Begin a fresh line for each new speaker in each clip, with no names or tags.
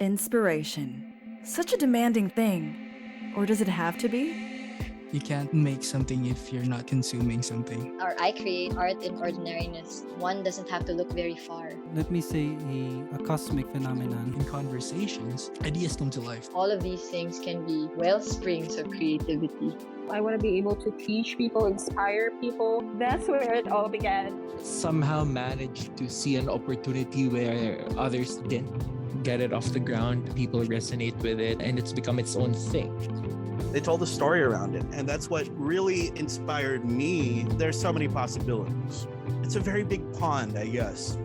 Inspiration. Such a demanding thing. Or does it have to be?
You can't make something if you're not consuming something.
Or I create art in ordinariness. One doesn't have to look very far.
Let me say a cosmic phenomenon.
In conversations, ideas come to life.
All of these things can be well springs of creativity.
I want to be able to teach people, inspire people. That's where it all began.
Somehow managed to see an opportunity where others didn't. Get it off the ground, people resonate with it, and it's become its own thing.
They told a story around it, and that's what really inspired me. There's so many possibilities. It's a very big pond, I guess.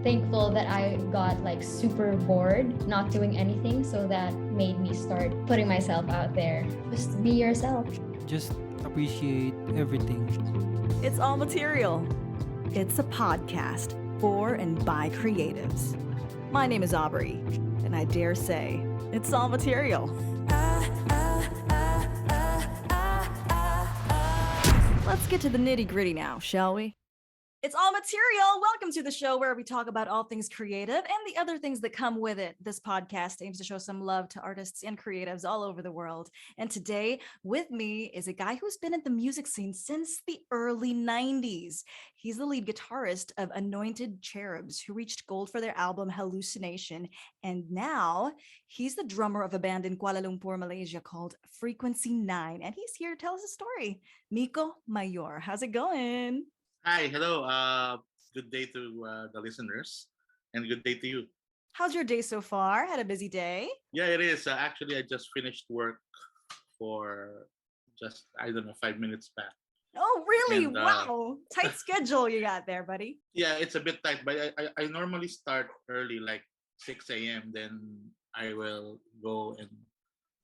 Thankful that I got super bored not doing anything, so that made me start putting myself out there. Just be yourself.
Just appreciate everything.
It's All Material. It's a podcast for and by creatives. My name is Aubrey, and I dare say, it's all material. Let's get to the nitty-gritty now, shall we? It's All Material. Welcome to the show where we talk about all things creative and the other things that come with it. This podcast aims to show some love to artists and creatives all over the world. And today with me is a guy who's been in the music scene since the early 90s. He's the lead guitarist of Annointed Cherubs, who reached gold for their album Hallucination. And now he's the drummer of a band in Kuala Lumpur, Malaysia called Frequency 9. And he's here to tell us a story. Miko Mayor, how's it going?
Hi, hello. Good day to the listeners, and good day to you.
How's your day so far? Had a busy day?
Yeah, it is. Actually, I just finished work for just, 5 minutes back.
Oh, really?
And,
wow. Tight schedule you got there, buddy.
Yeah, it's a bit tight, but I normally start early, like 6 a.m. Then I will go and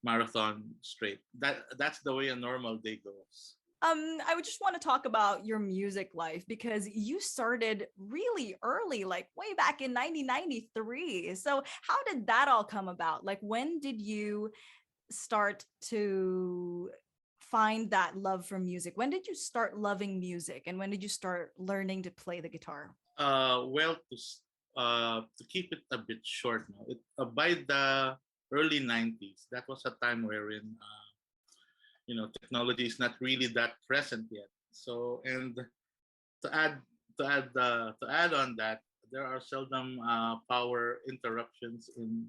marathon straight. That's the way a normal day goes.
I would just want to talk about your music life because you started really early, like way back in 1993. So how did that all come about? Like, when did you start to find that love for music? When did you start loving music, and when did you start learning to play the guitar?
To keep it a bit short now, by the early 90s, that was a time wherein technology is not really that present yet. So, and to add on that, there are seldom power interruptions in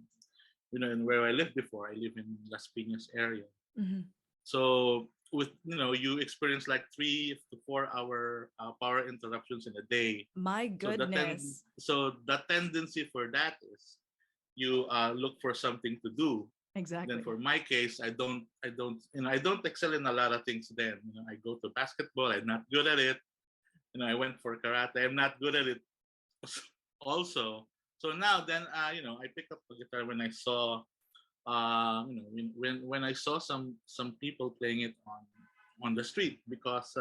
where I lived before. I live in Las Piñas area.
Mm-hmm.
So with you experience like 3 to 4 hour power interruptions in a day.
My goodness.
So the tendency for that is you look for something to do.
Exactly.
Then for my case, I don't excel in a lot of things. Then I go to basketball. I'm not good at it. I went for karate. I'm not good at it. Also, so now then, I picked up the guitar when I saw, when I saw some people playing it on the street, because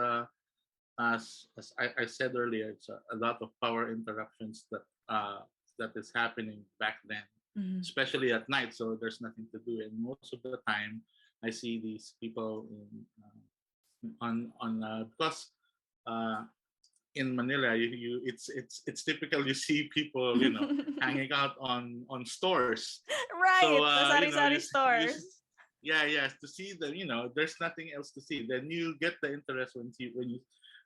as I said earlier, it's a lot of power interruptions that is happening back then.
Mm-hmm.
Especially at night, so there's nothing to do, and most of the time I see these people because in Manila it's typical you see people hanging out on stores,
right?
So,
the sari stores.
To see them, there's nothing else to see. Then you get the interest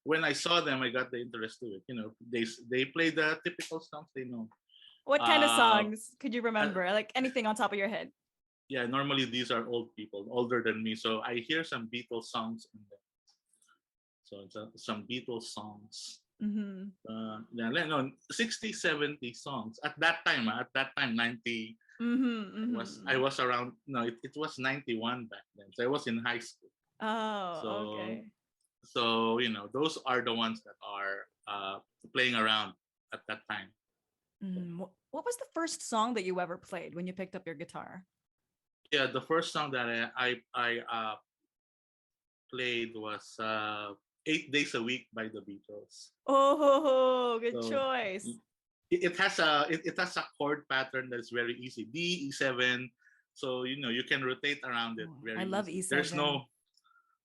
when I saw them, I got the interest to it. They play the typical songs they know.
What kind of songs could you remember? Like anything on top of your head?
Yeah, normally these are old people, older than me. So I hear some Beatles songs in there. So it's some Beatles songs.
Mm-hmm.
60, 70 songs. At that time, 90,
mm-hmm.
I was around, it was 91 back then. So I was in high school.
Oh, okay.
So, those are the ones that are playing around at that time.
What was the first song that you ever played when you picked up your guitar?
Yeah, the first song that I played was 8 Days a Week by the Beatles.
Oh, good choice.
It has a chord pattern that's very easy. D, E7. So you can rotate around it very
I love
easy.
E7.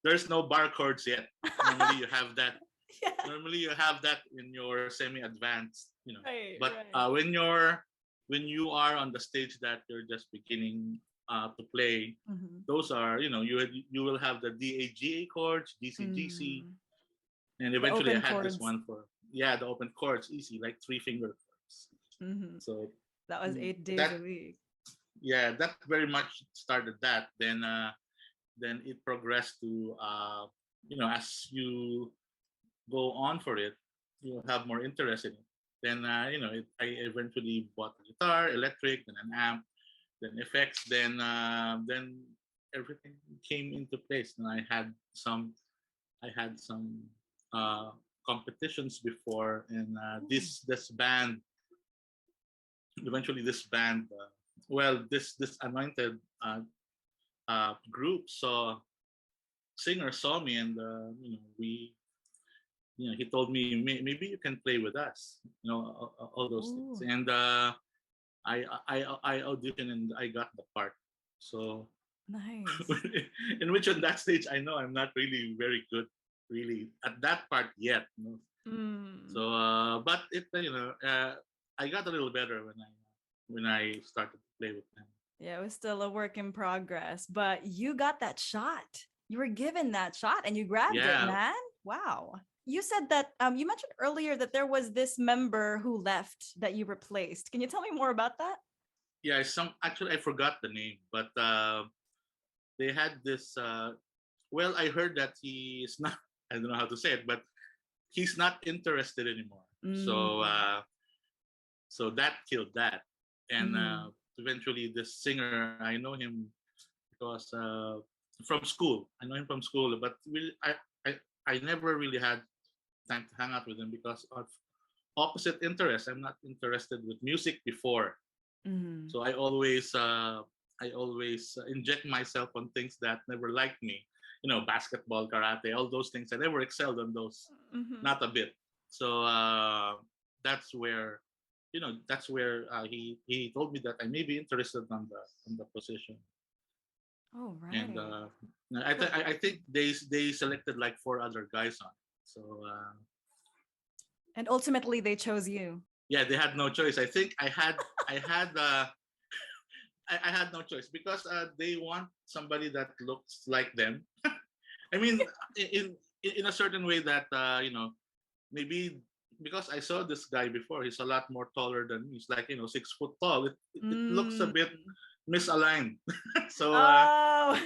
There's no bar chords yet. Normally you have that.
Yeah.
Normally you have that in your semi-advanced,
Right,
but
right.
when you're when you are on the stage that you're just beginning to play,
Mhm.
those are, you will have the DAGA chords, DCGC,
Mm.
and
The
eventually I
open
had this
chords.
one for the open chords, easy, like 3 finger chords.
Mhm.
So
That was 8 days
that
a week.
that very much started that. Then it progressed to as you go on for it, you have more interest in it. Then I eventually bought a guitar, electric, then an amp, then effects, then everything came into place. And I had some uh, competitions before, and this band, eventually this band, this anointed group singer saw me, and we he told me, Maybe you can play with us," all those things.
Ooh.
And I auditioned and I got the part. So
Nice.
in which on that stage I know I'm not really very good, really at that part yet.
Mm.
So but I got a little better when I started to play with them.
Yeah, it was still a work in progress, but you got that shot. You were given that shot and you grabbed it,
Yeah,
man. Wow. You said that you mentioned earlier that there was this member who left that you replaced. Can you tell me more about that?
yeah. Some actually I forgot the name, but they had this. Well, I heard that he is not. I don't know how to say it, but he's not interested anymore. So
Mm.
that killed that. And
Mhm.
eventually, this singer, I know him because from school. I know him from school, but really, I never really had time to hang out with him because of opposite interests. I'm not interested with music before,
Mhm.
so I always inject myself on things that never liked me. Basketball, karate, all those things. I never excelled on those,
Mhm.
not a bit. So that's where, he told me that I may be interested on the position,
Oh,
and
right. So
I think they selected like 4 other guys on it. So
and ultimately they chose you.
yeah, they had no choice. I think I had I had no choice because they want somebody that looks like them. I mean, in a certain way that maybe because I saw this guy before, he's a lot more taller than me. He's like 6 foot tall. It looks a
Mm.
bit misaligned. So
Oh.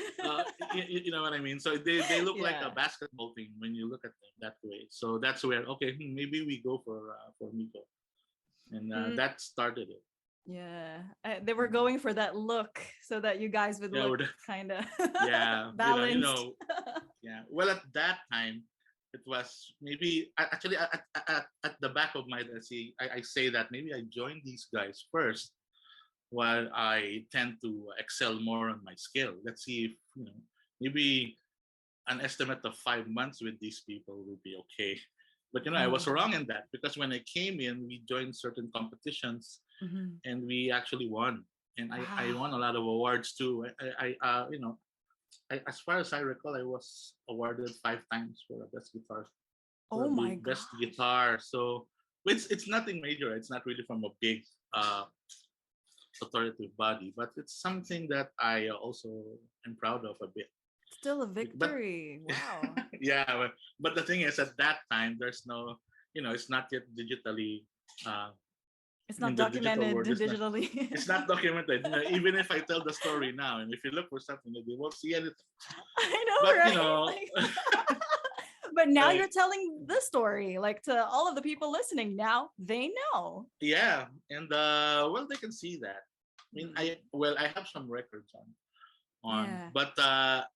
you know what I mean. So they look like a
Yeah.
basketball team when you look at them that way. So that's where okay, maybe we go for Miko, and
Mm.
that started it.
Yeah. They were going for that look so that you guys would
Yeah,
look kind of
yeah,
balanced.
yeah. Well, at that time, it was maybe actually at the back of my head, I say that maybe I joined these guys first, while I tend to excel more on my skill. Let's see if maybe an estimate of 5 months with these people will be okay. But I was
Oh.
wrong in that because when I came in, we joined certain competitions
Mhm.
and we actually won. And I
Wow.
won a lot of awards too. As far as I recall, I was awarded 5 times for a best guitar,
Oh my
best
gosh.
guitar. So it's nothing major. It's not really from a big authoritative body, but it's something that I also am proud of a bit.
Still a
But
victory. Wow.
yeah, but the thing is, at that time, there's no, it's not yet digitally.
It's
In
not
the digital
documented
world,
digitally.
it's not documented. Even if I tell the story now, and if you look for something, they won't see anything.
I know,
But
right? Like, but now
like
you're telling the story, like to all of the people listening. Now they know.
yeah, and well, they can see that. I mean,
Mm.
I have some records on,
Yeah.
but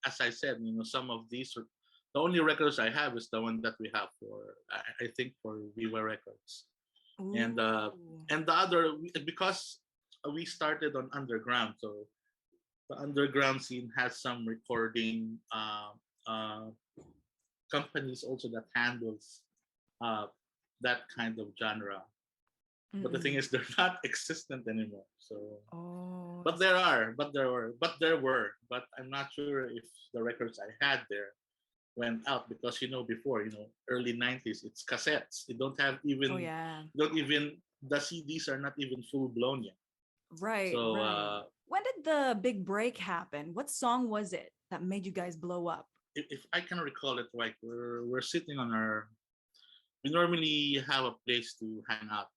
as I said, some of these are the only records I have is the one that we have for I think for Viva Records, and
Ooh.
and the other because we started on underground, so the underground scene has some recording uh, companies also that handles uh, that kind of genre. But the thing
Mm-mm.
is, they're not existent anymore. So,
Oh, I
but
see.
there were. But I'm not sure if the records I had there went out because before early 90s it's cassettes. You don't have
Oh
even
yeah.
don't even the CDs are not even full blown yet.
Right,
So
right. When did the big break happen? What song was it that made you guys blow up?
if I can recall it right, we're sitting on our. We normally have a place to hang out.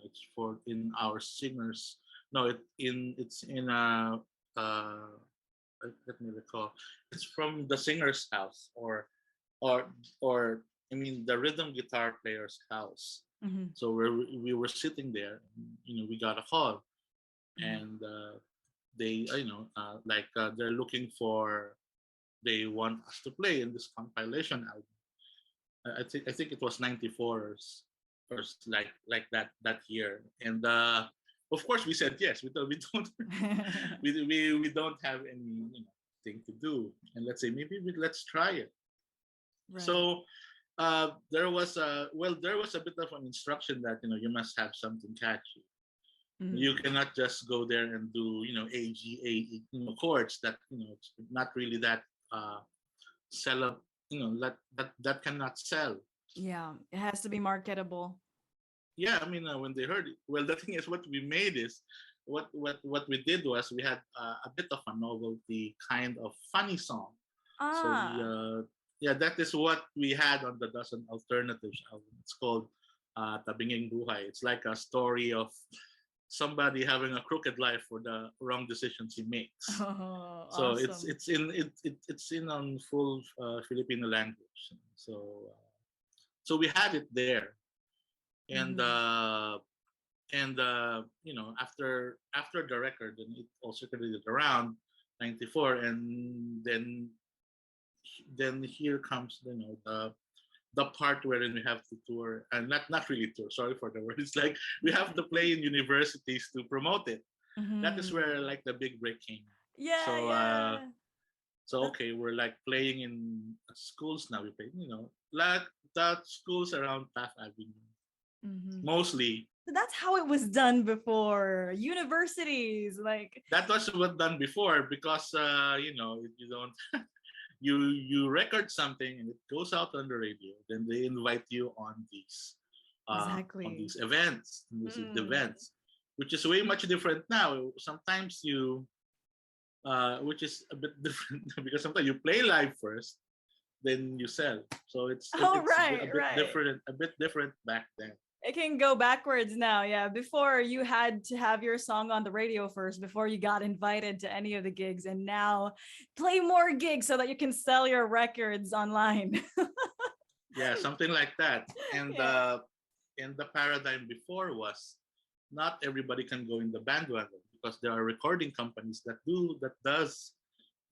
It's for in our singers. No, it's in a. Uh, Let me recall. It's from the singer's house, or or I mean the rhythm guitar player's house.
Mhm.
So we were sitting there. We got a call,
Mhm.
and they they're looking for. They want us to play in this compilation album. I think it was 94 or like that year, and of course we said yes. We don't we don't have any thing to do, and let's say maybe let's try it.
Right.
So there was a bit of an instruction that you must have something catchy.
Mhm.
You cannot just go there and do A G A E chords that it's not really that sell up that cannot sell.
Yeah, it has to be marketable.
Yeah, I mean when they heard it, well, the thing is what we made is what we did was we had a bit of a novelty kind of funny song. So we
Ah.
yeah, that is what we had on the Dozen Alternatives album. It's called Tabinging Buhay. It's like a story of somebody having a crooked life for the wrong decisions he makes.
Oh,
So
awesome.
it's in on full Filipino language. So we had it there, and
Mhm.
after the record, and it also circulated around 94, and then here comes the part wherein we have to tour, and not really tour, sorry for the word. It's like we have to play in universities to promote it. That is where
Mhm.
like the big break came.
Yeah,
So
yeah. That,
okay, we're like playing in schools now. We play like that schools around Taft Avenue
mhm.
mostly.
So that's how it was done before. Universities, like,
That was what done before, because you don't you record something and it goes out on the radio, then they invite you on
exactly.
these events,
Mm.
which is way much different now. Sometimes which is a bit different because sometimes you play live first, then you sell. So
Oh,
it's a
right,
bit
right.
different, back then.
It can go backwards now. Yeah. Before you had to have your song on the radio first before you got invited to any of the gigs. And now play more gigs so that you can sell your records online.
Yeah, something like that.
Yeah.
And the paradigm before was not everybody can go in the bandwagon, because there are recording companies that does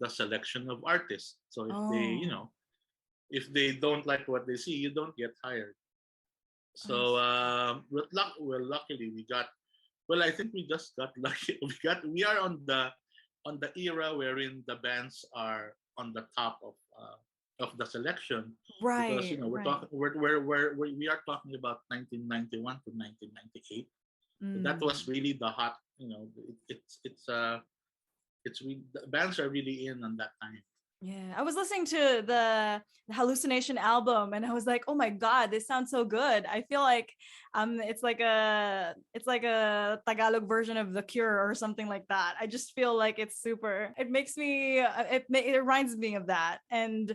the selection of artists. So
Oh,
if they don't like what they see, you don't get hired.
I
So
see.
luckily we got, well, I think we just got lucky. We are on the era wherein the bands are on the top of the selection, because
Right,
we're
right.
talking we are talking about 1991 to 1998. So that was
Mm.
really the hot, it's the bands are really in on that time.
Yeah, I was listening to the Hallucination album and I was like, "Oh my God, this sounds so good." I feel like it's like a Tagalog version of The Cure or something like that. I just feel like it's super. It makes me it reminds me of that. And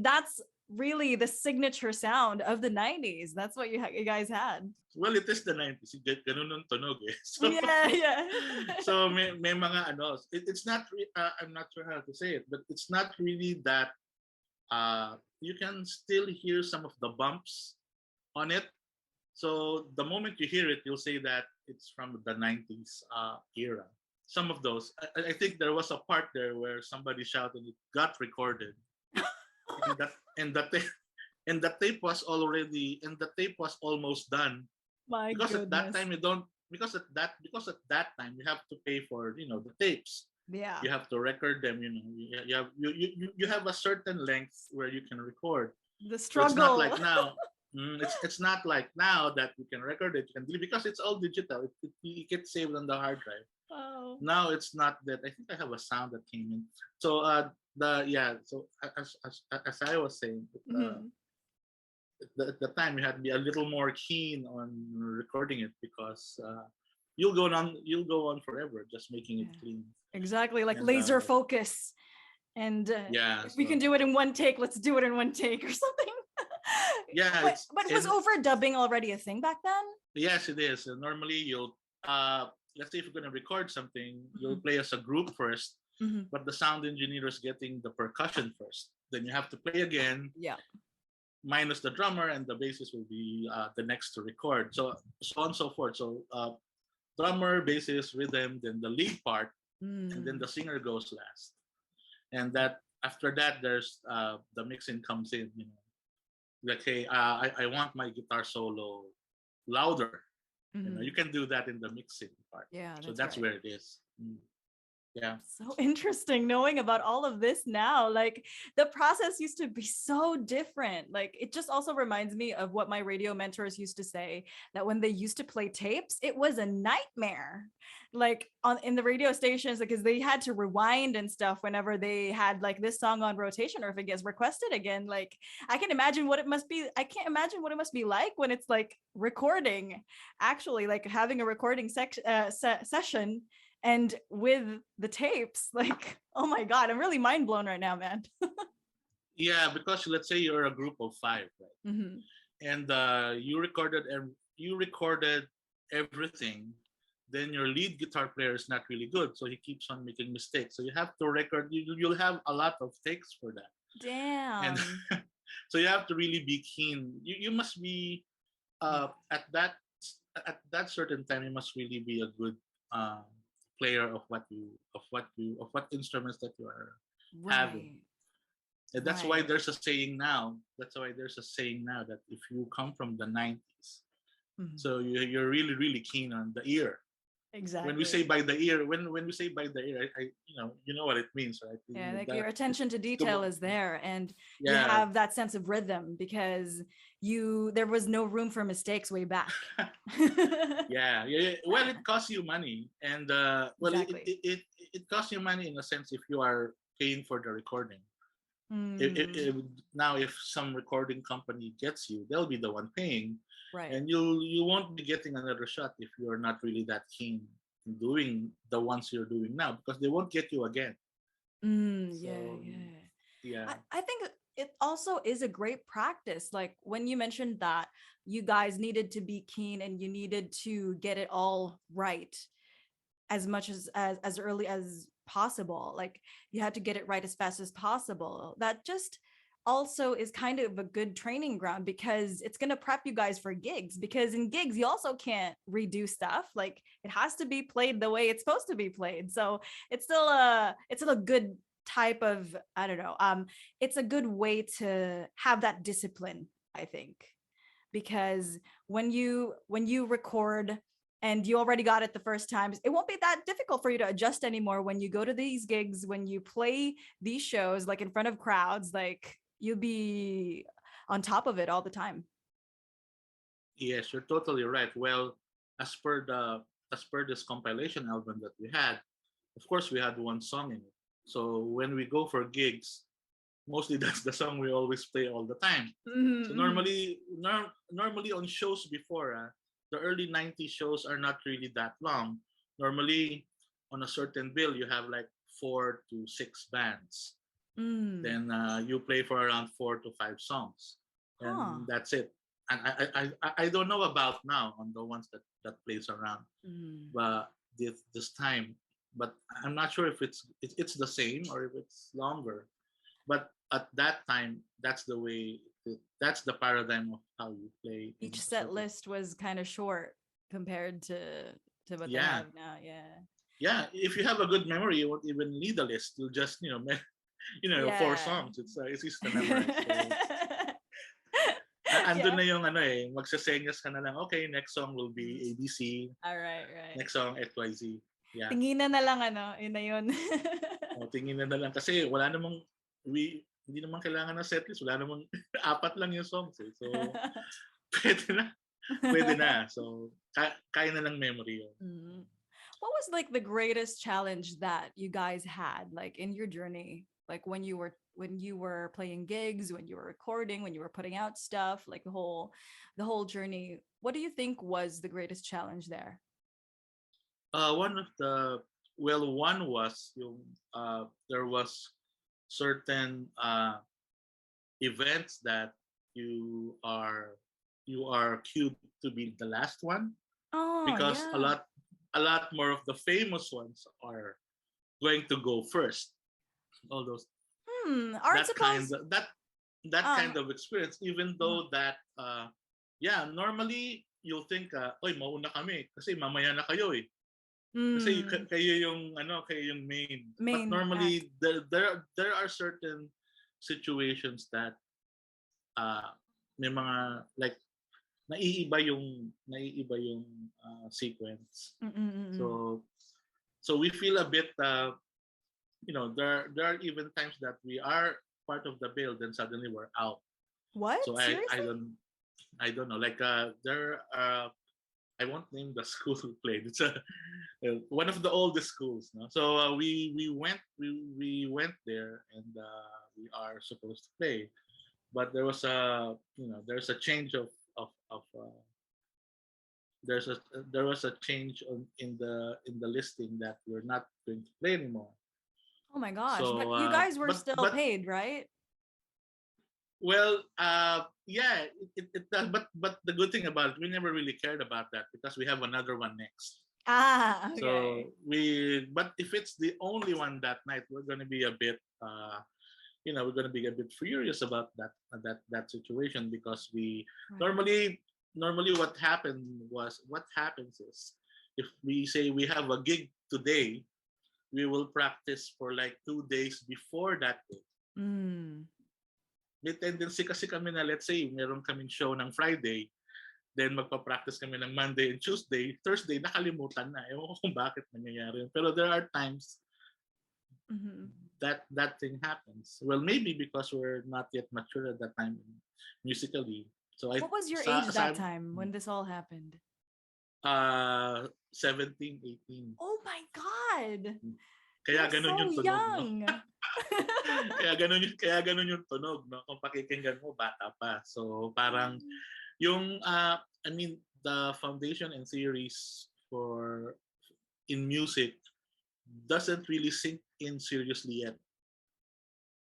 that's really the signature sound of the 90s. That's what you guys had.
Well, it is the 90s. Ganun ang tunog eh. So,
Yeah, yeah.
so may mga ano, it's not, I'm not sure how to say it, but it's not really that, you can still hear some of the bumps on it. So the moment you hear it, you'll say that it's from the 90s era. Some of those, I think there was a part there where somebody shouted, it got recorded. And that, and the tape, and the tape was already, and the tape was almost done,
My
because at that
goodness.
time you don't, because at that time you have to pay for the tapes.
Yeah.
You have to record them. You have a certain length where you can record.
The
So it's not
struggle.
like now. It's not like now that you can record it, you can delete, because it's all digital. It gets saved on the hard drive.
Oh.
Now it's not that. I think I have a sound that came in. So the yeah. So as I was saying,
Mhm.
at the time you had to be a little more keen on recording it, because you'll go on forever just making it
Yeah.
clean.
Exactly, like
And
laser focus. And
yeah,
if we can
so
do it in one take, let's do it in one take or something.
yeah,
But was overdubbing already a thing back then?
yes, it is. And normally you'll let's say if you're gonna record something, you'll
Mhm.
play as a group first,
Mhm.
but the sound engineer is getting the percussion first. Then you have to play again,
Yeah.
minus the drummer, and the bassist will be the next to record. So on and so forth. So drummer, bassist, rhythm, then the lead part, and then
Mm.
the singer goes last. And that after that, there's the mixing comes in. Like, hey, I want my guitar solo louder. You
Mhm.
can do that in the mixing part.
Yeah,
So
that's
that's
right.
where it is. Yeah.
So interesting knowing about all of this now. Like the process used to be so different. Like it just also reminds me of what my radio mentors used to say, that when they used to play tapes, it was a nightmare. Like on in the radio stations, because they had to rewind and stuff whenever they had like this song on rotation, or if it gets requested again. Like I can imagine what it must be. I can't imagine what it must be like when it's like recording, actually like having a recording session and with the tapes. Like, oh my god, I'm really mind blown right now, man.
Yeah, because let's say you're a group of five, right?
Mhm.
And you recorded everything. Then your lead guitar player is not really good, so he keeps on making mistakes. So you have to record. You'll have a lot of takes for that, and
Damn.
so you have to really be keen. You must be
Yeah.
at that certain time. You must really be a good uh, player of what instruments that you are having.
Right.
And that's why
Right.
there's a saying now. That's why there's a saying now that if you come from the 90s,
Mhm.
so you're really really keen on the ear. When we say
Exactly.
by the ear, when we say by the ear, I you know what it means, right?
Yeah, like your
That
attention to detail is there, and you
yeah.
have that sense of rhythm because there was no room for mistakes way back.
Yeah. Well, it costs you money, and well,
Exactly.
it costs you money in a sense if you are paying for the recording.
Mm,
Now if some recording company gets you, they'll be the one paying,
right.
and you won't be getting another shot if you're not really that keen in doing the ones you're doing now, because they won't get you again.
Yeah,
So
yeah.
yeah.
I think it also is a great practice. Like when you mentioned that you guys needed to be keen and you needed to get it all right as much as early as possible. Like you had to get it right as fast as possible. That just also is kind of a good training ground because it's going to prep you guys for gigs, because in gigs you also can't redo stuff. Like it has to be played the way it's supposed to be played. So it's still a good type of, I don't know, it's a good way to have that discipline, I think, because when you record and you already got it the first time, it won't be that difficult for you to adjust anymore when you go to these gigs, when you play these shows like in front of crowds. Like you'll be on top of it all the time.
Yes, you're totally right. Well, as per the as per this compilation album that we had, of course we had one song in it. So when we go for gigs, mostly that's the song we always play all the time. So
Mhm.
normally on shows before, the early 90s shows are not really that long. Normally on a certain bill you have like 4 to 6 bands.
Mm.
Then you play for around 4 to 5 songs,
Huh.
and that's it. And I don't know about now on the ones that plays around,
Mm.
but this time, but I'm not sure if it's the same or if it's longer. But at that time, that's the way. That's the paradigm of how you play in
Each
a
set
certain.
list was kind of short compared to what they
Yeah,
have now. Yeah.
yeah. If you have a good memory, you won't even need a list. You'll just four
Yeah.
songs. It's easy to memorize. So andun
Yeah.
na yung magsasenyas ka na lang, okay, next song will be ABC,
All right, right.
next song XYZ. Yeah.
Tinginan na lang yun na yun.
O, tingin na lang kasi hindi naman kailangan ng setlist, wala namang apat lang yung songs eh. So pwede na, pwede na. So kaya na lang memory yun.
Mhm. What was like the greatest challenge that you guys had like in your journey? Like when you were playing gigs, when you were recording, when you were putting out stuff, like the whole journey. What do you think was the greatest challenge there?
One of the one was yung there was certain events that you are you are queued to be the last one
Oh,
because
yeah.
a lot more of the famous ones are going to go first. All those
Aren't
that kind
supposed
of that kind
um
of experience, even
mhm.
though that yeah, normally you'll think oy mauna kami kasi mamaya na kayo eh. Kasi
mm,
kayo yung kayo yung main. But
main act.
normally there are certain situations that uh may mga like naiiba yung sequence.
Mm-mm-mm.
So we feel a bit there are even times that we are part of the bill then suddenly we're out.
What?
So
Seriously?
I don't know like there I won't name the school we played. It's one of the oldest schools. No? So we went there and we are supposed to play, but there was a there's a change of there's a there was a change in the listing that we're not going to play anymore.
Oh my gosh.
So
But you guys were still
but
paid, right?
well yeah it does, but the good thing about it we never really cared about that because we have another one next.
Ah,
So
okay.
but if it's the only one that night, we're going to be a bit, we're going to be a bit furious about that situation because we
Right.
normally what happens is if we say we have a gig today, we will practice for like 2 days before that day.
Mm.
May tendency kasi kami na let's say meron kaming show ng Friday, then magpa-practice kami ng Monday and Tuesday. Thursday, nakalimutan na. Ewan ko kung bakit nangyayari yun. Pero there are times
Hmm.
that thing happens. Well, maybe because we're not yet mature at that time musically. So
What was your age that time when this all happened?
17, 18.
Oh my God.
Kaya
You're
ganun
so
yung tunog, no?
young.
Kaya ganun yung tunog, no? Kung pakikinggan mo, bata pa. So parang yung I mean the foundation and theories for in music doesn't really sink in seriously yet.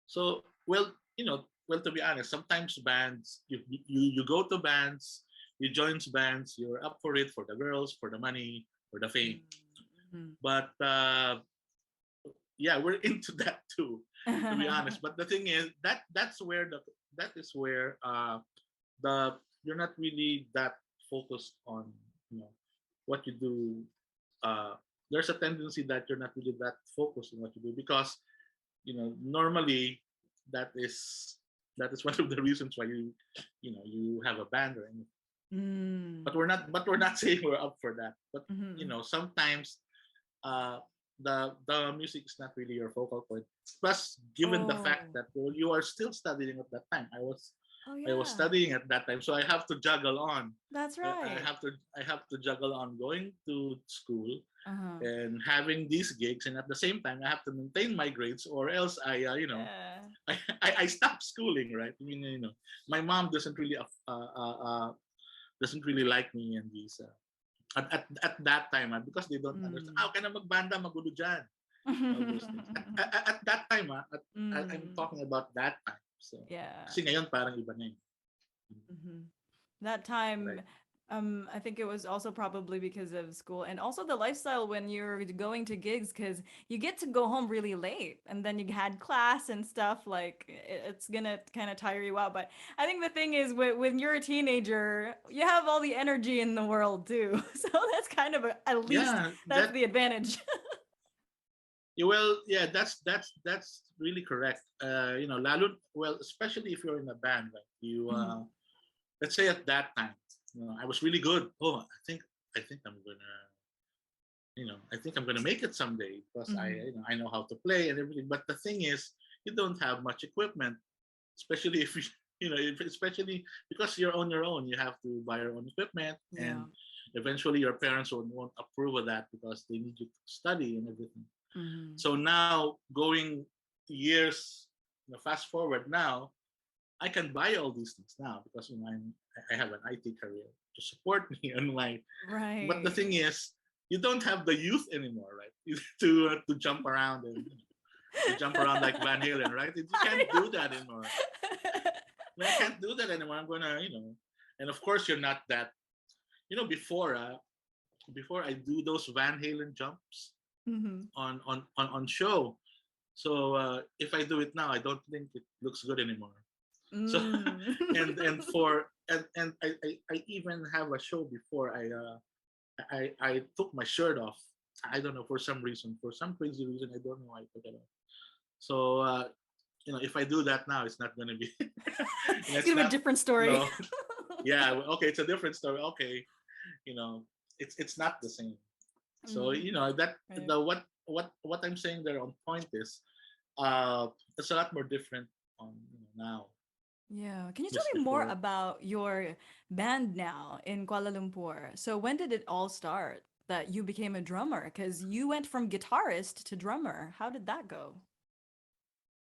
So well to be honest, sometimes bands you go to bands, you join bands, you're up for it for the girls, for the money, for the fame.
Mhm.
But yeah, we're into that too, to be honest. But the thing is that is where the you're not really that focused on you know what you do. There's a tendency that you're not really that focused on what you do because normally that is that is one of the reasons why you have a band or anything.
Mm.
But we're not saying we're up for that. But
Mhm.
sometimes uh, the music is not really your focal point. Plus, given the fact
Oh.
that you are still studying at that time,
Oh
I was
yeah.
studying at that time, so I have to juggle on.
That's
I
right.
have to juggle on going to school
Uh-huh.
and having these gigs, and at the same time, I have to maintain my grades, or else
Yeah.
I stop schooling, right? I mean, my mom doesn't really like me in these at that time because they don't understand.
Mm.
How can I magbanda magulo dyan? All those things. At that time, I'm
Mm.
talking about that time. So,
Yeah.
kasi ngayon parang iba na yun.
Hmm. That time,
Right.
I think it was also probably because of school and also the lifestyle when you're going to gigs because you get to go home really late and then you had class and stuff like it's gonna kind of tire you out. But I think the thing is when you're a teenager, you have all the energy in the world too. So that's kind of at least
Yeah,
that's the advantage.
well, yeah, that's really correct. Lalo, well, especially if you're in a band, like you,
Mhm.
let's say at that time, I was really good. Oh, I think I'm gonna, I think I'm gonna make it someday because
Mhm.
I know how to play and everything. But the thing is, you don't have much equipment, especially if you, especially because you're on your own. You have to buy your own equipment,
Yeah.
and eventually your parents won't approve of that because they need you to study and everything.
Mhm.
So now going years, fast forward now, I can buy all these things now because I have an IT career to support me on my. But the thing
Right.
is, you don't have the youth anymore, right? To jump around and to jump around like Van Halen, right? You can't do that anymore. I can't do that anymore. I'm gonna, and of course you're not that. Before I do those Van Halen jumps
Mhm.
on show, so if I do it now, I don't think it looks good anymore. So
Mm.
and I even have a show before I took my shirt off. I don't know, for some reason, for some crazy reason, I don't know why I took it off. So if I do that now, it's not gonna be.
It's
It's
gonna be a
not.
different story.
No. Yeah. Okay. It's a different story. Okay. You know, it's not the same. So
Mm,
that
right.
the what I'm saying there on point is, it's a lot more different on now.
Yeah. Can you tell
Just
me more
before.
about your band now in Kuala Lumpur? So when did it all start that you became a drummer? Because you went from guitarist to drummer. How did that go?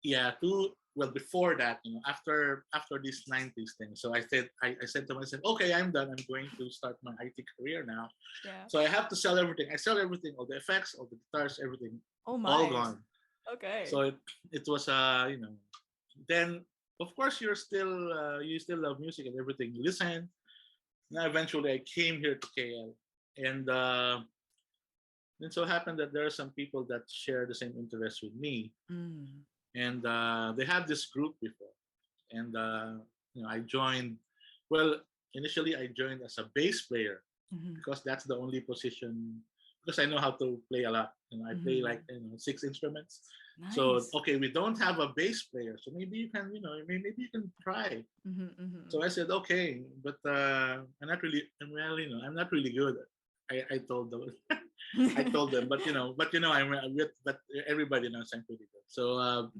Yeah, before that, after this 90s thing. So I said to myself, okay, I'm done. I'm going to start my IT career now.
Yeah.
So I have to sell everything. I sell everything, all the effects, all the guitars, everything,
Oh
all
my.
gone.
Okay.
So it was then of course you still love music and everything. You listen. Now eventually I came here to KL, and then so happened that there are some people that share the same interests with me,
Mm.
and they had this group before, and I joined. Well, initially I joined as a bass player
Mhm.
because that's the only position, because I know how to play a lot. I play like
Mhm.
6 instruments. So
Nice.
okay, we don't have a bass player, so maybe you can maybe you can try.
Mhm, mhm.
So I said okay, but I'm not really, well, I'm not really good. I told them. I told them, I'm with, but everybody knows I'm pretty good. So
Mhm.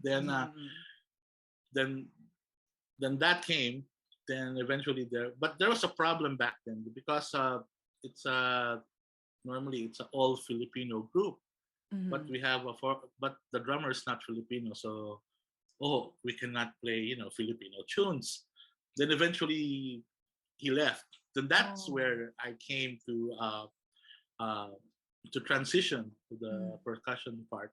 then then that came. Then eventually but there was a problem back then because it's normally it's an all Filipino group, but
Mhm.
but the drummer is not Filipino, so we cannot play Filipino tunes. Then eventually he left. Then that's
Oh.
where I came uh, to transition to the
Mm.
percussion part,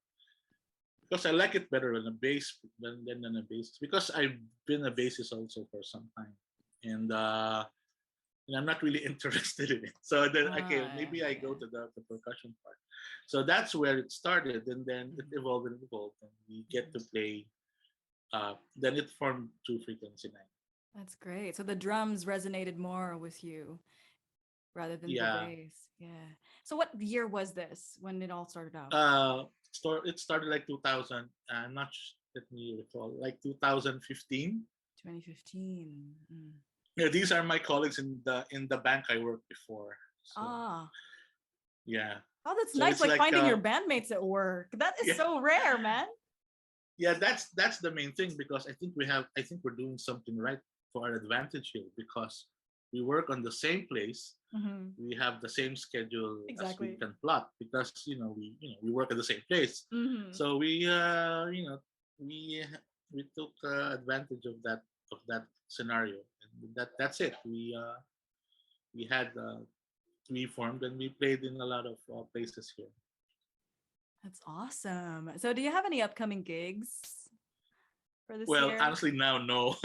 because I like it better than a bass than a bassist, because I've been a bassist also for some time, and I'm not really interested in it. So then okay, maybe I go
Yeah.
to the percussion part. So that's where it started, and then it
Mhm.
evolved and evolved, and we get
Mhm.
to play. Then it formed True Frequency 9.
That's great. So the drums resonated more with you rather than the
Yeah.
bass. Yeah. So what year was this when it all started out?
It started like 2000. I'm not. Let me recall. Like 2015.
2015. Mm.
Yeah, these are my colleagues in the bank I worked before. So
Ah.
yeah.
Oh, that's
So
nice.
it's
Like
like
finding your bandmates at work. That is
yeah,
so rare, man.
yeah. That's the main thing, because I think we're doing something right for our advantage here, because we work on the same place.
Hmm.
We have the same schedule as we
Exactly.
can plot, because we work at the same place.
Hmm.
So we we took advantage of that scenario, and that's it. We had we formed, and we played in a lot of places here.
That's awesome. So do you have any upcoming gigs for this
Well,
year?
honestly, now no.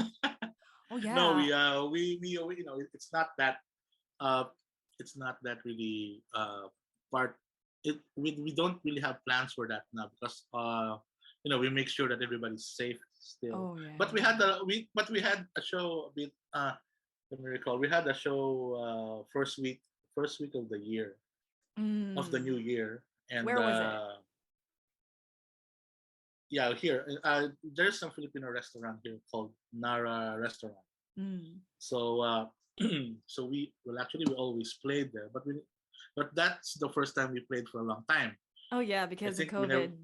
Oh
No,
yeah.
uh it's not that really part. We don't really have plans for that now, because we make sure that everybody's safe still.
Oh yeah.
But we had a show a bit, let me recall, we had a show first week of the year, of the new
Mm.
year. And
Where was it?
yeah, here there's some Filipino restaurant here called Nara Restaurant.
Mm.
So so actually we always played there, but that's the first time we played for a long time.
Oh yeah,
I
because of
think we never.
COVID.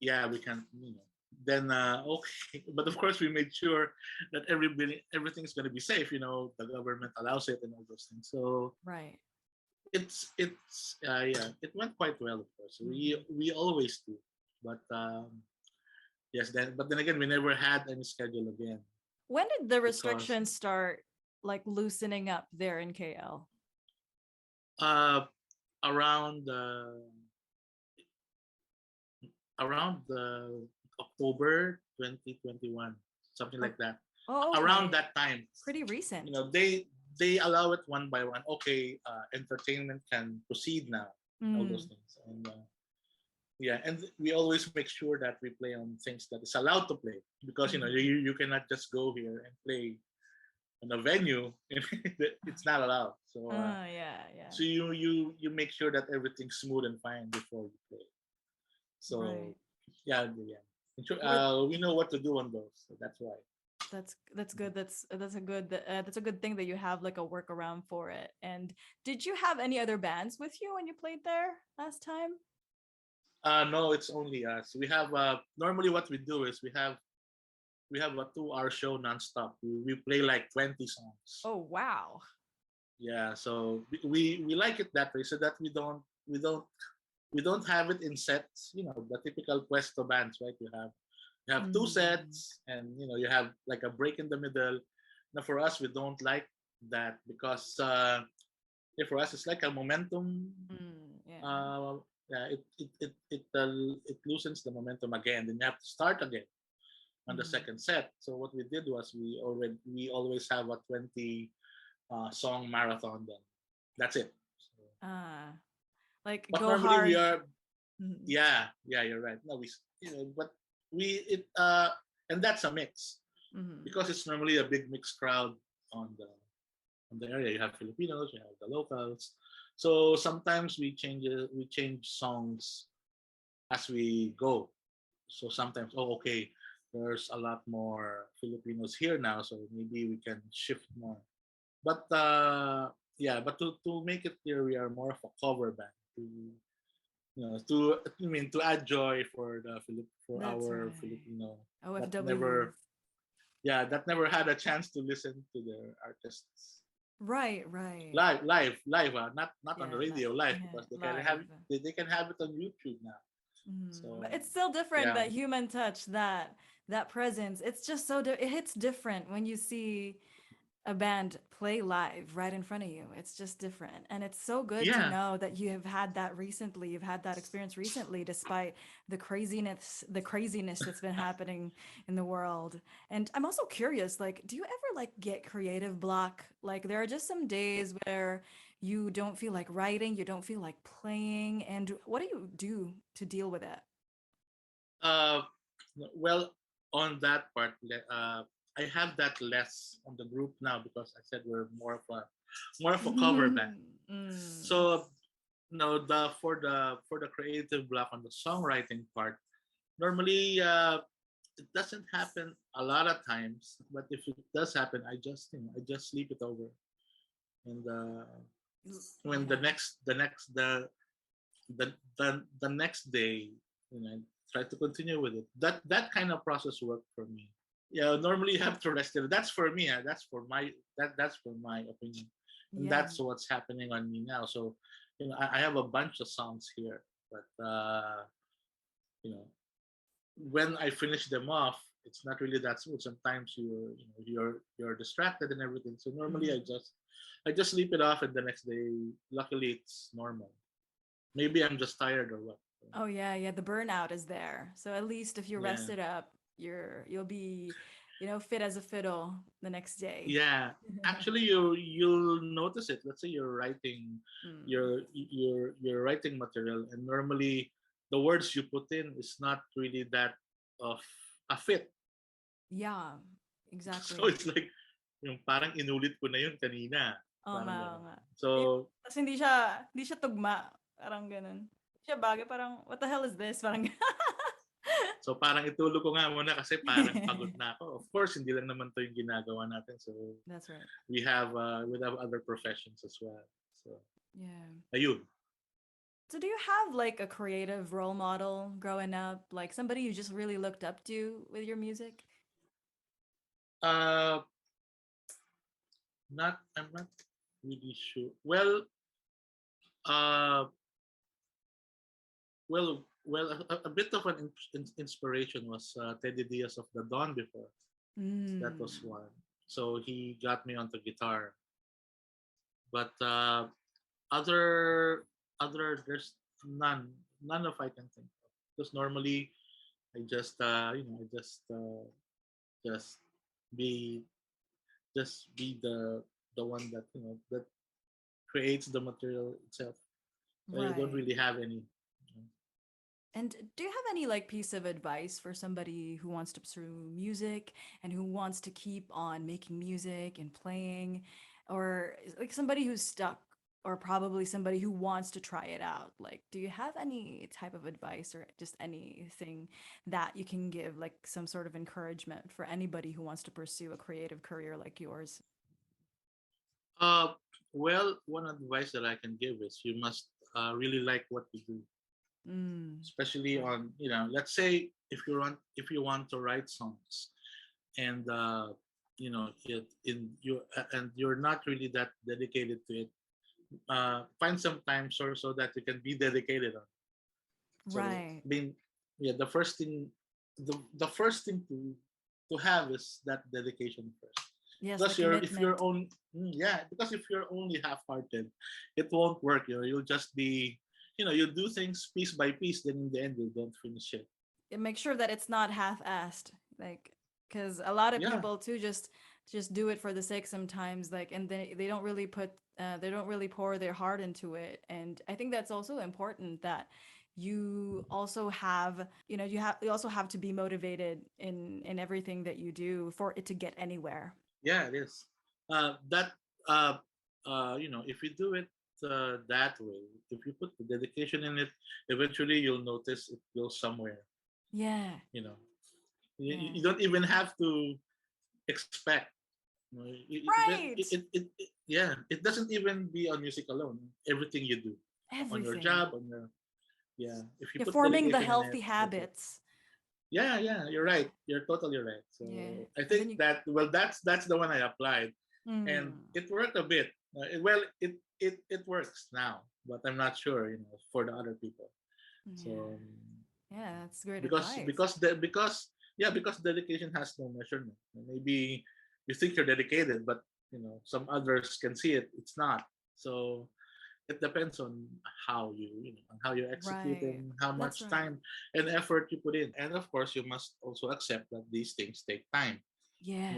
Yeah, we can. Then okay, but of course we made sure that everything's going to be safe. The government allows it and all those things. So
Right.
it's yeah, it went quite well. Of course,
Mhm.
we always do, but yes, then again, we never had any schedule again,
When did the
because
restrictions start like loosening up there in KL?
uh around October 2021, something like that.
Oh,
Around
okay.
that time,
Pretty recent.
they allow it one by one. Okay, entertainment can proceed now. All those
Mm.
things, and yeah, and we always make sure that we play on things that is allowed to play, because you cannot just go here and play in a venue. It's not allowed. So
Yeah, yeah.
so you make sure that everything's smooth and fine before you play. So
Right.
yeah.
With
We know what to do on those, so that's why.
that's good. That's a good thing that you have like a workaround for it. And did you have any other bands with you when you played there last time?
No, it's only us. We have normally what we do is we have a 2 hour show nonstop. We play like 20 songs.
Oh, wow.
Yeah, so we like it that way, so that we don't have it in sets. The typical Puesto bands, right? You have 2 sets, and you have like a break in the middle. Now for us, we don't like that, because for us it's like a momentum.
Yeah.
Yeah, it loosens the momentum again. Then you have to start again on the second set. So what we did was we always have a 20 song marathon. Then that's it. So,
Like
but
go
normally we
hard.
are,
Mhm.
yeah, you're right. No, but we it and that's a mix,
Mhm.
because it's normally a big mixed crowd on the area. You have Filipinos, you have the locals. So sometimes we change songs as we go. So sometimes, okay, there's a lot more Filipinos here now, so maybe we can shift more. But but to make it clear, we are more of a cover band. To add joy for for
That's
our
right.
Filipino that
OFWs.
never had a chance to listen to their artists
Right, right.
live, not on the
Yeah,
radio, live,
yeah,
because they can have
live.
they can have it on YouTube now.
But
So
it's still different,
yeah,
that human touch, that presence. It's just it hits different when you see a band play live right in front of you. It's just different. And it's so good to
yeah,
know that you have had that recently. You've had that experience recently, despite the craziness that's been happening in the world. And I'm also curious, like, do you ever like get creative block? Like there are just some days where you don't feel like writing, you don't feel like playing, and what do you do to deal with it?
uh, well, on that part, I have that less on the group now, because I said we're more of a cover band.
Mm.
So no, the creative block on the songwriting part, normally it doesn't happen a lot of times, but if it does happen, I just sleep it over, and when
Yeah.
the next day, try to continue with it. That kind of process worked for me. Yeah, normally you have to rest it. That's for me. That's for my opinion, and
Yeah.
that's what's happening on me now. So, I have a bunch of songs here, but you know, when I finish them off, it's not really that smooth. Sometimes you're distracted and everything. So normally I
Mhm.
just sleep it off, and the next day, luckily, it's normal. Maybe I'm just tired or what.
Oh yeah, yeah, the burnout is there. So at least if you rest
Yeah.
it up, you'll be, fit as a fiddle the next day.
Yeah, actually, you'll notice it. Let's say you're writing
Mm.
your writing material, and normally the words you put in is not really that of a fit.
Yeah,
So
exactly.
it's like yung parang inulit ko na yun kanina,
Oo
parang
nga, oo
gano'n.
nga.
So
Tapos hindi siya tugma. Parang ganun. Hindi siya bagay, parang, what the hell is this? Parang
so parang itulog ko nga muna, kasi parang pagod na ako. Of course, hindi lang naman 'to yung ginagawa natin. So
That's right.
we have other professions as well. So
Yeah.
ayun.
So do you have like a creative role model growing up? Like somebody you just really looked up to with your music?
Uh I'm not really sure. Uh a bit of an inspiration was Teddy Diaz of the Dawn before. That was
Mm.
one. So he got me onto guitar. But other there's none of I can think of. Because normally I just just be be the one that that creates the material itself. So I don't
Right.
really have any.
And do you have any like piece of advice for somebody who wants to pursue music and who wants to keep on making music and playing, or like somebody who's stuck, or probably somebody who wants to try it out? Like, do you have any type of advice or just anything that you can give, like some sort of encouragement for anybody who wants to pursue a creative career like yours?
Uh, well, one advice that I can give is you must really like what you do,
Mm.
especially
Right.
on let's say if you want to write songs and and you're not really that dedicated to it. Find some time so that you can be dedicated on. So
Right.
being yeah, the first thing to have is that dedication first.
Yes, the
Because if you're
commitment.
only because if you're only half-hearted, it won't work. You'll just be you do things piece by piece, then in the end you don't finish it.
And make sure that it's not half-assed, like, because a lot of
Yeah,
people too just do it for the sake sometimes, like, and they don't really put they don't really pour their heart into it. And I think that's also important, that you also have, you also have to be motivated in everything that you do for it to get anywhere.
yeah, it is. That if you do it that way, if you put the dedication in it, eventually you'll notice it goes somewhere.
Yeah.
You know,
Yeah.
you don't even have to expect.
Right.
Yeah, it doesn't even be on music alone. Everything you do, on your
Everything.
job, on your if you
You're
put
forming the
dedication in it,
healthy habits.
yeah, you're right. You're totally right. So
Yeah.
I
And then
think
you
that that's the one I applied, and
mm,
it worked a bit. It works now, but I'm not sure, for the other people.
yeah.
So
Yeah, that's great
because
advice.
because the because yeah because dedication has no measurement. Maybe you think you're dedicated, but some others can see it. It's not. So it depends on how you execute
Right.
and how
That's
much
right.
time and effort you put in. And of course, you must also accept that these things take time.
Yes.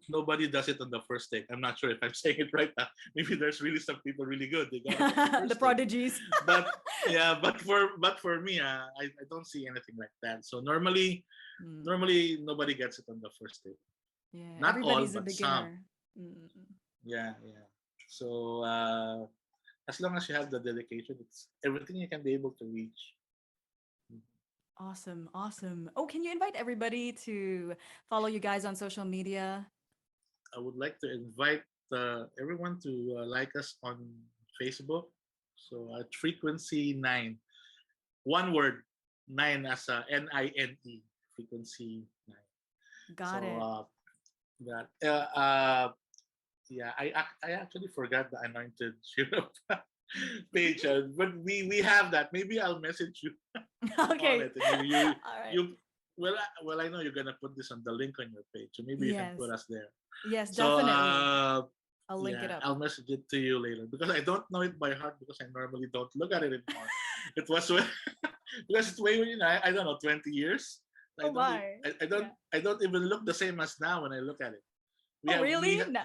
Nobody does it on the first take. I'm not sure if I'm saying it right now. Maybe there's really some people really good. They got it on the
The
first take.
prodigies.
But yeah, but for me, I don't see anything like that. So
Mm,
normally nobody gets it on the first take.
yeah,
Not all,
everybody's a
but some.
beginner. Mm,
Yeah. So as long as you have the dedication, it's everything you can be able to reach.
awesome, awesome. Oh, can you invite everybody to follow you guys on social media?
I would like to invite everyone to like us on Facebook. So at Frequency 9, one word, nine as a Nine, Frequency 9.
Got
So
it.
that yeah, I actually forgot the Anointed Cherub page, but we have that. Maybe I'll message you on
Okay.
it, and you
All right.
you well, I know you're gonna put this on the link on your page, so maybe you can put
Yes.
us there.
Yes,
So
definitely. I'll link it
yeah,
up.
I'll message it to you later because I don't know it by heart because I normally don't look at it anymore. It was when, because it's way I don't know 20 years.
Oh my. Yeah.
I don't even look the same as now when I look at it.
Oh, really? No.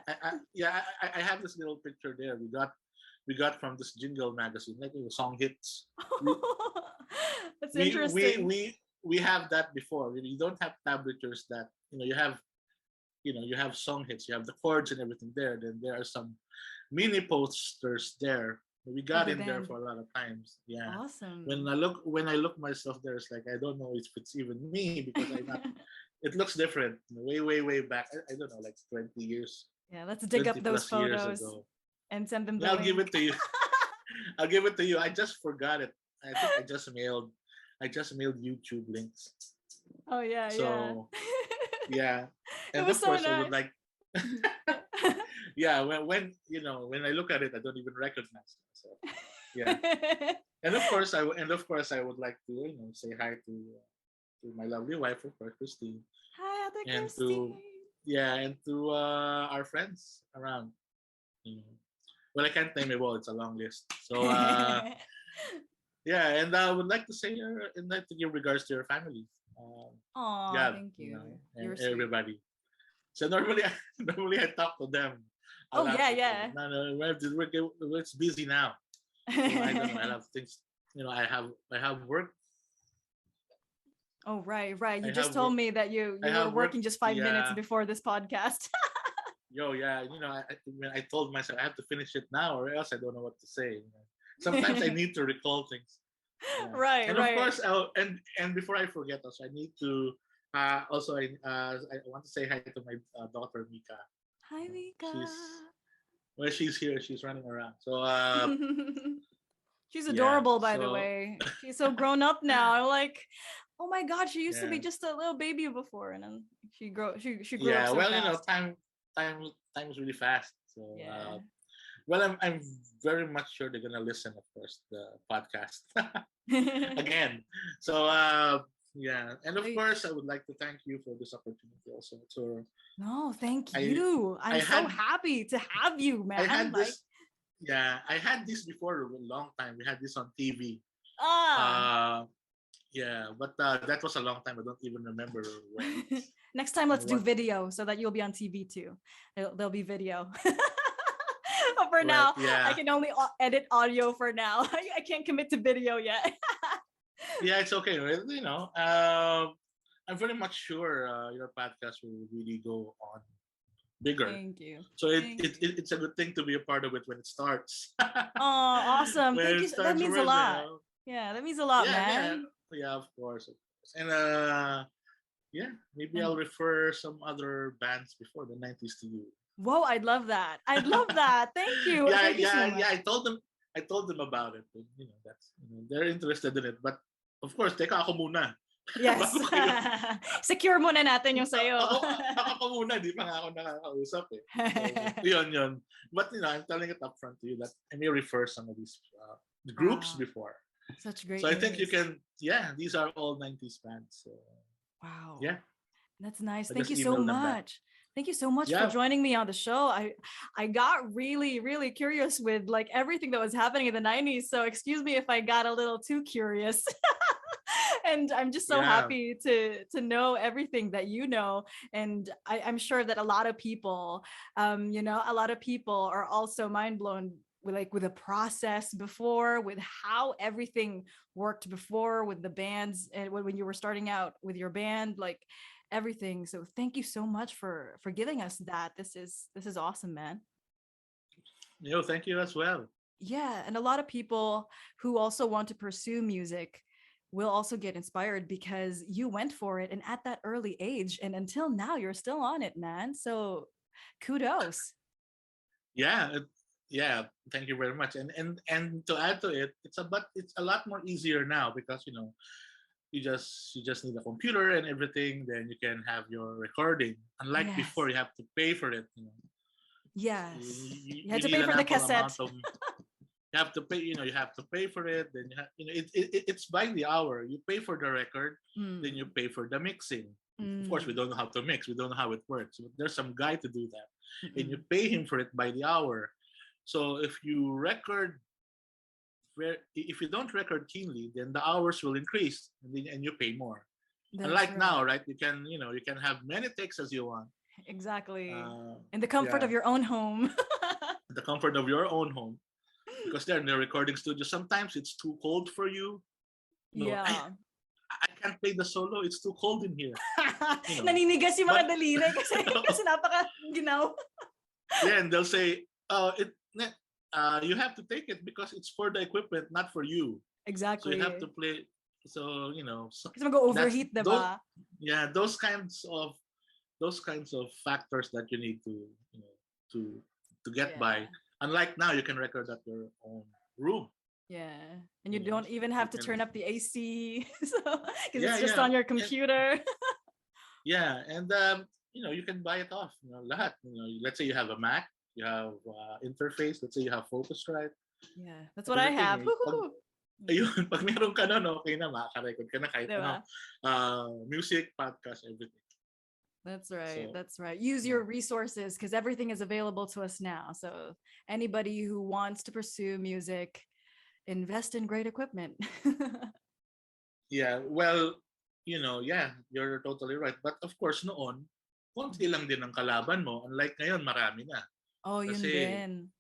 Yeah, I have this little picture there. We got from this jingle magazine, like song hits. We
That's
we we
interesting.
we we have that before. You don't have tablatures that you have song hits, you have the chords and everything there. Then there are some mini posters there. We
Of
got
the
in there
band.
for a lot of times. Yeah.
Awesome.
When I look myself there, it's like I don't know if it's even me because I not. It looks different. Way back. I don't know, like 20 years,
Yeah, let's dig up
20
those
plus years
photos
ago.
and send them the
Yeah, I'll give
link.
it to you. I'll give it to you. I just forgot it. I think I just mailed YouTube links.
Oh yeah, yeah.
So yeah,
It
and
was
of
so
course I would
nice.
like. Yeah, when I look at it, I don't even recognize myself. Yeah, and of course I would like to say hi to my lovely wife, of course, Christine,
Hi, Ate
and
Christine.
to our friends around. You know. Well, I can't name it all. It's a long list. So yeah, and I would like to say, and like to give regards to your family.
Aw,
Yeah,
thank you.
and
You're sweet.
everybody. So normally, normally I talk to them a
Oh
lot.
yeah,
But,
yeah.
no, it's busy now. So I don't know. I have things. I have work.
Oh right, right.
I
You just
have
told
work.
me that
I
you were
have work.
working just 5 minutes
Yeah.
before this podcast.
Yeah. When I told myself I have to finish it now, or else I don't know what to say. Sometimes I need to recall things. Yeah.
Right,
And of
right.
course, and before I forget, also I need to also I want to say hi to my daughter Mika.
Hi, Mika.
She's here. She's running around. So
She's
yeah.
adorable, by the
So
way. She's so grown up now. I'm like, oh my god, she used to be
yeah.
just a little baby before, and then she grew up
Yeah.
so
Well,
fast.
time is really fast. So
Yeah.
well, I'm very much sure they're gonna listen, of course, the podcast again. So yeah, and of
Wait.
course, I would like to thank you for this opportunity also. So
No, thank
I
you. I'm
I
so
had
happy to have you,
I
man.
had
Like,
this. Yeah, I had this before a long time. We had this on TV.
ah.
Uh, yeah, but that was a long time. I don't even remember when
Next time, let's
and
do
what.
video so that you'll be on TV too. There'll be video. But for
Well,
now, I
yeah,
can only edit audio for now. I can't commit to video yet.
yeah, it's okay. Well, I'm very much sure your podcast will really go on bigger.
Thank you.
So
Thank you.
it's a good thing to be a part of it when it starts.
Oh, awesome.
When
Thank
it
you. That
starts
means a
working,
lot. Yeah, that means a lot,
yeah,
man.
yeah, of course, of course. And yeah, maybe
And
I'll refer some other bands before the '90s to you.
whoa, I'd love that. I'd love that. Thank you.
Yeah,
Thank you so
yeah.
much.
I told them about it. And, that's they're interested in it. But of course, teka ako muna.
Yes.
Bago kayo.
Secure muna natin yung sayo.
Ako muna, di pa nga ako nakakausap eh. So, yun. But I'm telling it upfront to you that I may refer some of these groups
Wow.
before.
Such great
So I think you
news.
can, these are all '90s bands. So
Wow.
yeah,
That's nice.
so
Thank you
just
so
email them back.
much. Thank you so much for
Yeah,
joining me on the show. I got really, really curious with like everything that was happening in the 90s. So excuse me if I got a little too curious. And I'm just so
yeah,
happy to know everything that you know. And I'm sure that a lot of people, a lot of people are also mind blown with the process before, with how everything worked before with the bands and when you were starting out with your band, like everything. So thank you so much for giving us that. This is awesome, man.
Thank you as well.
Yeah, and a lot of people who also want to pursue music will also get inspired because you went for it and at that early age, and until now you're still on it, man. So kudos.
Yeah, yeah. Thank you very much. And to add to it, it's a lot more easier now because you just need a computer and everything. Then you can have your recording. Unlike
Yes.
before, you have to pay for it.
Yes.
You
You had to
need
pay
an
for the
ample
cassette.
amount of. You have to pay. You have to pay for it. Then it's by the hour. You pay for the record, then you pay for the mixing. Of course, we don't know how to mix. We don't know how it works. But there's some guy to do that, and you pay him for it by the hour. So if you if you don't record keenly, then the hours will increase, and you pay more.
That's
Unlike
right.
now, right? You can have many takes as you want.
Exactly.
Uh,
In the comfort
yeah,
of your own home.
the comfort of your own home, because they're in the recording studio. Sometimes it's too cold for you.
Yeah.
I can't play the solo. It's too cold in here.
Naninigas yung mga
But
daliri kasi napaka ginaw.
yeah, and they'll say, "Oh, you have to take it because it's for the equipment, not for you. So
Exactly.
you have to play." So
Kasi mag-overheat,
those,
diba?
yeah, those kinds of factors that you need to to get by.
Yeah.
Unlike now, you can record at your own room.
Yeah. And you
You know,
don't even
you
have to
can.
turn up the AC. So, because
Yeah,
it's just
yeah,
on your
and,
computer.
yeah, and you can buy it off. Lahat. Let's say you have a Mac, you have interface. Let's say you have Focusrite,
Yeah. That's what I
everything.
have.
Ayun, pag meron ka nun, okay na, makaka-record ka na kahit
Diba?
music, podcast, everything.
That's right.
So
That's right. Use
yeah.
your resources because everything is available to us now. So anybody who wants to pursue music, invest in great equipment.
Yeah, well, yeah, you're totally right. But of course, noon, konti lang din ang kalaban mo. Unlike ngayon, marami na.
Oh, yun
Kasi,
din.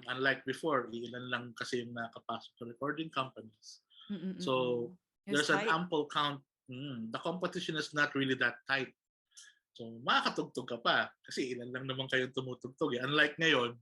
unlike before, ilan lang kasi yung nakapasok sa recording companies.
Mm-mm-mm-mm.
So,
It was
there's an
tight.
ample count. The competition is not really that tight. So, makakatugtog ka pa. Kasi ilan lang naman kayong tumutugtog. Eh. Unlike ngayon,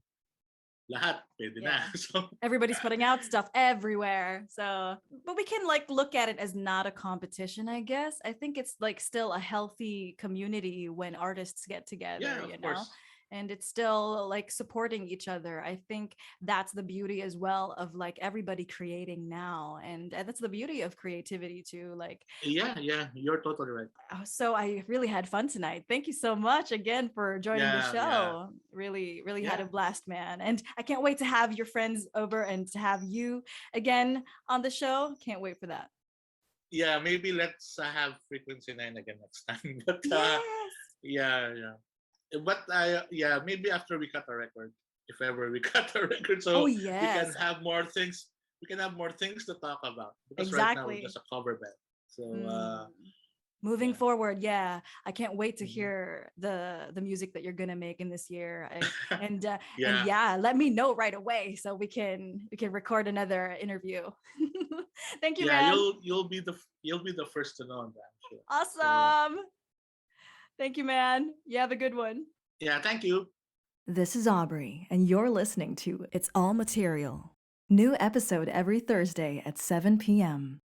lahat pwede na.
Yeah.
So,
Everybody's putting out stuff everywhere. So, but we can like look at it as not a competition, I guess. I think it's like still a healthy community when artists get together,
yeah,
you
of
know?
course.
And it's still like supporting each other. I think that's the beauty as well of like everybody creating now. And that's the beauty of creativity too. Like,
Yeah, you're totally right.
so I really had fun tonight. Thank you so much again for joining the
Yeah,
show. Really, really had a
Yeah.
blast, man. And I can't wait to have your friends over and to have you again on the show. Can't wait for that.
Yeah, maybe let's have Frequency 9 again next time. But
Yes.
yeah. But yeah, maybe after we cut a record, if ever we cut a record,
Oh,
so we can
yes.
have more things. We can have more things to talk about because right now we're
Exactly.
just a cover band. So
Moving
yeah.
forward, yeah, I can't wait to
Mhm.
hear the music that you're gonna make in this year. And
Yeah.
yeah, let me know right away so we can record another interview. Thank you,
Yeah,
man.
you'll be the first to know on that. I'm sure.
Awesome. Thank you, man. You have a good one.
Yeah, thank you.
This is Aubrey, and you're listening to It's All Material. New episode every Thursday at 7 p.m.